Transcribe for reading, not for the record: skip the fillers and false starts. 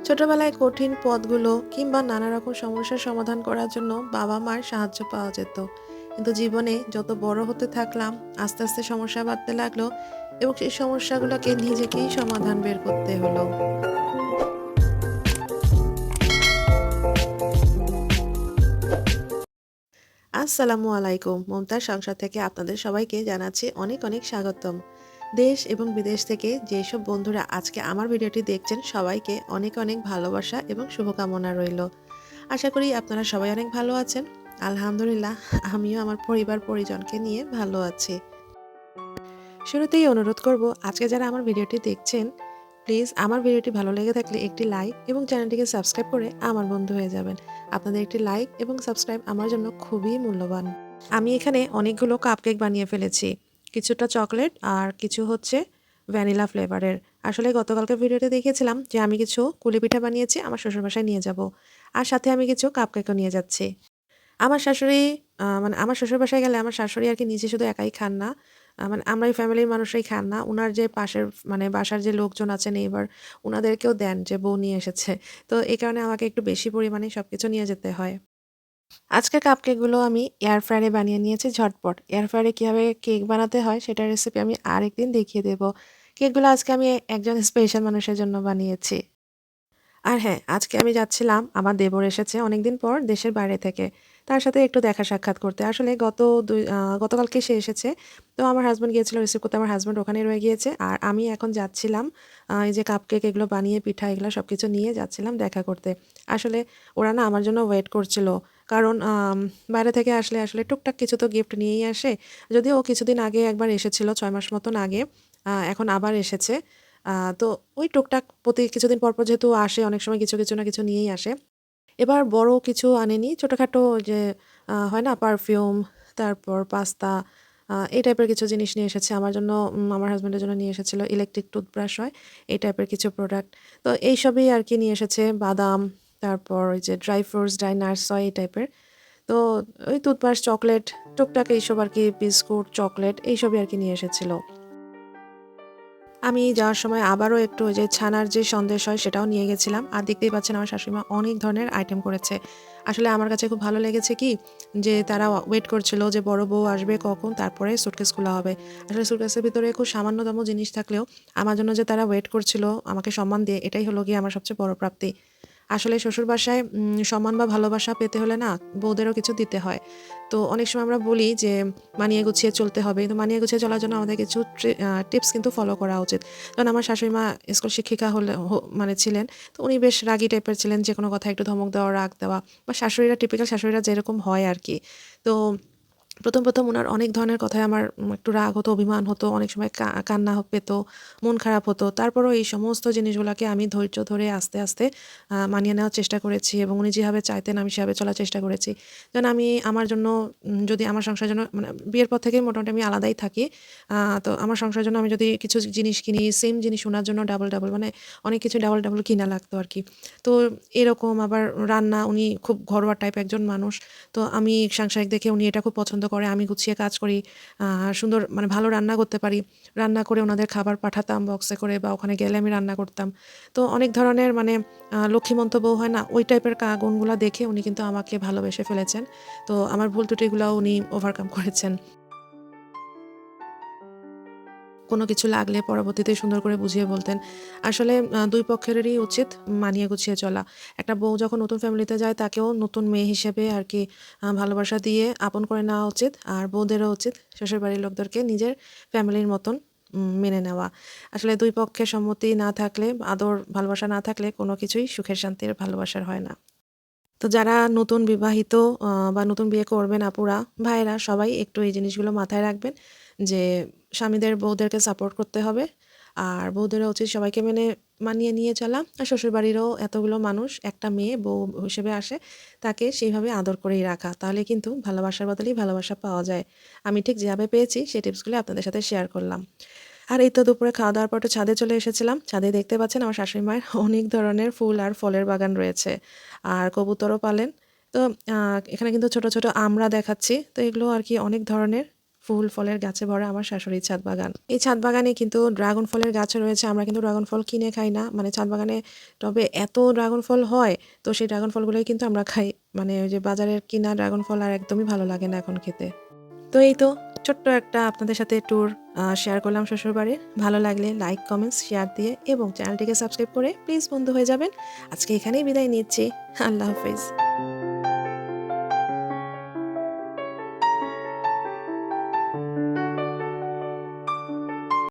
ছোটবেলায় কঠিন পথগুলো কিংবা নানা রকম সমস্যার সমাধান করার জন্য বাবা মার সাহায্য পাওয়া যেত। কিন্তু জীবনে যত বড় হতে থাকলাম, আস্তে আস্তে সমস্যা বাড়তে লাগলো এবং সেই সমস্যাগুলোকে নিজেকেই সমাধান বের করতে হলো। আসসালামু আলাইকুম। মমতাজ সংসার থেকে আপনাদের সবাইকে জানাচ্ছি অনেক অনেক স্বাগতম। দেশ এবং বিদেশ থেকে যেসব বন্ধুরা আজকে আমার ভিডিওটি দেখছেন সবাইকে অনেক অনেক ভালোবাসা এবং শুভকামনা রইল। আশা করি আপনারা সবাই অনেক ভালো আছেন। আলহামদুলিল্লাহ, আমিও আমার পরিবার পরিজনকে নিয়ে ভালো আছি। শুরুতেই অনুরোধ করব, আজকে যারা আমার ভিডিওটি দেখছেন প্লিজ আমার ভিডিওটি ভালো লেগে থাকলে একটি লাইক এবং চ্যানেলটিকে সাবস্ক্রাইব করে আমার বন্ধু হয়ে যাবেন। আপনাদের একটি লাইক এবং সাবস্ক্রাইব আমার জন্য খুবই মূল্যবান। আমি এখানে অনেকগুলো কাপকেক বানিয়ে ফেলেছি। কিছুটা চকলেট আর কিছু হচ্ছে ভ্যানিলা ফ্লেভারের। আসলে গতকালকে ভিডিওতে দেখিয়েছিলাম যে আমি কিছু কুলি পিঠা বানিয়েছি আমার শ্বশুরবাসায় নিয়ে যাব। আর সাথে আমি কিছু কাপকেকও নিয়ে যাচ্ছি। আমার শাশুড়ি মানে আমার শ্বশুরবাসায় গেলে আমার শাশুড়ি আরকি নিজে শুধু একাই খান না। মানে আমরা এই ফ্যামিলির মানুষরাই খান না। উনার যে পাশের মানে বাসার যে লোকজন আছেন এইবার উনাদেরকেও দেন যে বউ নিয়ে এসেছে। তো এই কারণে আমাকে একটু বেশি পরিমাণে সবকিছু নিয়ে যেতে হয়। আজকের কাপকেকগুলো আমি এয়ার ফ্রায়ারে বানিয়ে নিয়েছি ঝটপট। এয়ার ফ্রায়ারে কীভাবে কেক বানাতে হয় সেটার রেসিপি আমি আরেকদিন দেখিয়ে দেব। কেকগুলো আজকে আমি একজন স্পেশাল মানুষের জন্য বানিয়েছি। আর হ্যাঁ, আজকে আমি যাচ্ছিলাম, আমার দেবর এসেছে অনেকদিন পর দেশের বাইরে থেকে। তার সাথে একটু দেখা সাক্ষাৎ করতে। আসলে গতকালকে সে এসেছে। তো আমার হাসব্যান্ড গিয়েছিল রিসিভ করতে, আমার হাসব্যান্ড ওখানেই রয়ে গিয়েছে। আর আমি এখন যাচ্ছিলাম এই যে কাপকেক এগুলো বানিয়ে পিঠা এগুলো সবকিছু নিয়ে যাচ্ছিলাম দেখা করতে। আসলে ওরা না আমার জন্য ওয়েট করছিল। কারণ বাইরে থেকে আসলে টুকটাক কিছু তো গিফট নিয়েই আসে। যদিও ও কিছুদিন আগে একবার এসেছিল ৬ মাস মতন আগে। এখন আবার এসেছে। তো ওই টুকটাক প্রতি কিছুদিন পর, পর যেহেতু আসে অনেক সময় কিছু না কিছু নিয়েই আসে। এবার বড় কিছু আনেনি। ছোটখাটো যে হয় না পারফিউম, তারপর পাস্তা এই টাইপের কিছু জিনিস নিয়ে এসেছে। আমার জন্য আমার হাসব্যান্ডের জন্য নিয়ে এসেছিল ইলেকট্রিক টুথব্রাশ হয়, এই টাইপের কিছু প্রোডাক্ট। তো এইসবই আরকি নিয়ে এসেছে বাদাম, তারপর ওই যে ড্রাই ফ্রুটস, ড্রাই নাটস হয় এই টাইপের। তো ওই টুথব্রাশ, চকলেট, টুকটাক এইসব আরকি বিস্কুট, চকলেট এইসবই আরকি নিয়ে এসেছিল। আমি যাওয়ার সময় আবারও একটু ওই যে ছানার যে সন্দেশ হয় সেটাও নিয়ে গেছিলাম। আর দেখতেই পাচ্ছেন আমার শাশুড়িমা অনেক ধরনের আইটেম করেছে। আসলে আমার কাছে খুব ভালো লেগেছে কি যে তারা ওয়েট করছিল যে বড় বউ আসবে কখন তারপরে সুটকেস খোলা হবে। আসলে সুটকেসের ভিতরে খুব সামান্যতম জিনিস থাকলেও আমার জন্য যে তারা ওয়েট করছিল আমাকে সম্মান দিয়ে, এটাই হলো গিয়ে আমার সবচেয়ে বড় প্রাপ্তি। আসলে শ্বশুরবাসায় সম্মান বা ভালোবাসা পেতে হলে না বউদেরও কিছু দিতে হয়। তো অনেক সময় আমরা বলি যে মানিয়ে গুছিয়ে চলতে হবে। কিন্তু মানিয়ে গুছিয়ে চলার জন্য আমাদের কিছু টিপস কিন্তু ফলো করা উচিত। যেমন আমার শাশুড়ি মা স্কুল শিক্ষিকা হলে মানে ছিলেন। তো উনি বেশ রাগী টাইপের ছিলেন। যেকোনো কথায় একটু ধমক দেওয়া, রাগ দেওয়া বা শাশুড়িরা টিপিক্যাল শাশুড়িরা যেরকম হয় আরকি। তো ১ম উনার অনেক ধরনের কথায় আমার একটু রাগ হতো, অভিমান হতো, অনেক সময় কান্না পেত, মন খারাপ হতো। তারপরও এই সমস্ত জিনিসগুলাকে আমি ধৈর্য ধরে আস্তে, আস্তে মানিয়ে নেওয়ার চেষ্টা করেছি এবং উনি যেভাবে চাইতেন আমি সেভাবে চলার চেষ্টা করেছি। যেন আমি আমার জন্য যদি আমার সংসারের জন্য মানে বিয়ের পর থেকেই মোটামুটি আমি আলাদাই থাকি। তো আমার সংসারের জন্য আমি যদি কিছু জিনিস কিনি, সেম জিনিস উনার জন্য ডাবল মানে অনেক কিছু ডাবল কিনা লাগতো আরকি। তো এরকম আবার রান্না, উনি খুব ঘরোয়া টাইপ একজন মানুষ। তো আমি সাংসারিক দেখে উনি এটা খুব পছন্দ করে। আমি গুছিয়ে কাজ করি। সুন্দর মানে ভালো রান্না করতে পারি। রান্না করে ওনাদের খাবার পাঠাতাম বক্সে করে বা ওখানে গেলে আমি রান্না করতাম। তো অনেক ধরনের মানে লক্ষ্মীমন্ত বউ হয় না? ওই টাইপের গুণগুলা দেখে উনি কিন্তু আমাকে ভালোবেসে ফেলেছেন। তো আমার ভুল ত্রুটিগুলাও উনি ওভারকাম করেছেন। কোনো কিছু লাগলে পরবর্তীতে সুন্দর করে বুঝিয়ে বলতেন। আসলে ২ পক্ষেরই উচিত মানিয়ে গুছিয়ে চলা। একটা বউ যখন নতুন ফ্যামিলিতে যায় তাকেও নতুন মেয়ে হিসেবে আরকি ভালোবাসা দিয়ে আপন করে নেওয়া উচিত। আর বউদেরও উচিত শ্বশুরবাড়ির লোকদেরকে নিজের ফ্যামিলির মতন মেনে নেওয়া। আসলে ২ পক্ষের সম্মতি না থাকলে, আদর ভালোবাসা না থাকলে কোনো কিছুই সুখের শান্তির ভালোবাসার হয় না। তো যারা নতুন বিবাহিত বা নতুন বিয়ে করবেন আপুরা, ভাইয়েরা সবাই একটু এই জিনিসগুলো মাথায় রাখবেন যে স্বামীদের বউদেরকে সাপোর্ট করতে হবে। আর বউদেরও উচিত সবাইকে মানিয়ে নিয়ে চলা। আর শ্বশুরবাড়িরও এতগুলো মানুষ একটা মেয়ে বউ হিসেবে আসে, তাকে সেইভাবে আদর করেই রাখা। তাহলে কিন্তু ভালোবাসার বদলেই ভালোবাসা পাওয়া যায়। আমি ঠিক যেভাবে পেয়েছি সেই টিপসগুলো আপনাদের সাথে শেয়ার করলাম। আর এই তো দুপুরে খাওয়া-দাওয়ার পর একটু ছাদে চলে এসেছিলাম। ছাদে দেখতে পাচ্ছেন আমার শাশুড়ি মায়ের অনেক ধরনের ফুল আর ফলের বাগান রয়েছে। আর কবুতরও পালেন। তো আ এখানে কিন্তু ছোট, ছোট আমড়া দেখাচ্ছি। তো এগুলো আরকি অনেক ধরনের। ফুল ফলের গাছে ভরা আমার শাশুড়ির ছাদ বাগান। এই ছাদ বাগানে কিন্তু ড্রাগন ফলের গাছও রয়েছে। আমরা কিন্তু ড্রাগন ফল কিনে খাই না, মানে ছাদ বাগানে টবে এত ড্রাগন ফল হয়, তো সেই ড্রাগন ফলগুলোই কিন্তু আমরা খাই। মানে ওই যে বাজারের কিনা ড্রাগন ফল আর একদমই ভালো লাগে না এখন খেতে। তো এই তো ছোট্ট একটা আপনাদের সাথে ট্যুর শেয়ার করলাম শ্বশুরবাড়ির। ভালো লাগলে লাইক, কমেন্টস, শেয়ার দিয়ে এবং চ্যানেলটিকে সাবস্ক্রাইব করে প্লিজ বন্ধু হয়ে যাবেন। আজকে এখানেই বিদায় নিচ্ছি। আল্লাহ হাফেজ।